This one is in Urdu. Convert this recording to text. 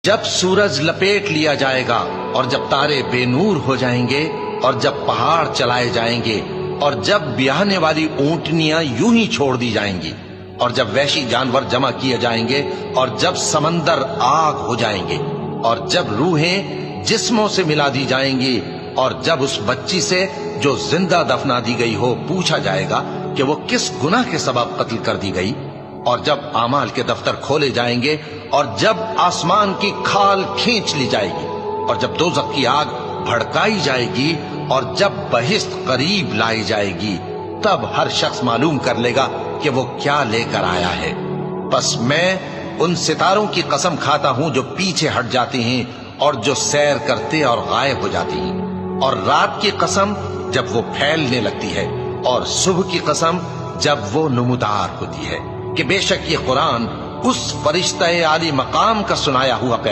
جب سورج لپیٹ لیا جائے گا اور جب تارے بے نور ہو جائیں گے اور جب پہاڑ چلائے جائیں گے اور جب بیاہنے والی اونٹنیاں یوں ہی چھوڑ دی جائیں گی اور جب وحشی جانور جمع کیے جائیں گے اور جب سمندر آگ ہو جائیں گے اور جب روحیں جسموں سے ملا دی جائیں گی اور جب اس بچی سے جو زندہ دفنا دی گئی ہو پوچھا جائے گا کہ وہ کس گناہ کے سبب قتل کر دی گئی، اور جب اعمال کے دفتر کھولے جائیں گے اور جب آسمان کی کھال کھینچ لی جائے گی اور جب دوزخ کی آگ بھڑکائی جائے گی اور جب بہشت قریب لائی جائے گی، تب ہر شخص معلوم کر لے گا کہ وہ کیا لے کر آیا ہے۔ بس میں ان ستاروں کی قسم کھاتا ہوں جو پیچھے ہٹ جاتی ہیں اور جو سیر کرتے اور غائب ہو جاتی ہیں، اور رات کی قسم جب وہ پھیلنے لگتی ہے، اور صبح کی قسم جب وہ نمودار ہوتی ہے، کہ بے شک یہ قرآن اس فرشتہ عالی مقام کا سنایا ہوا پیغام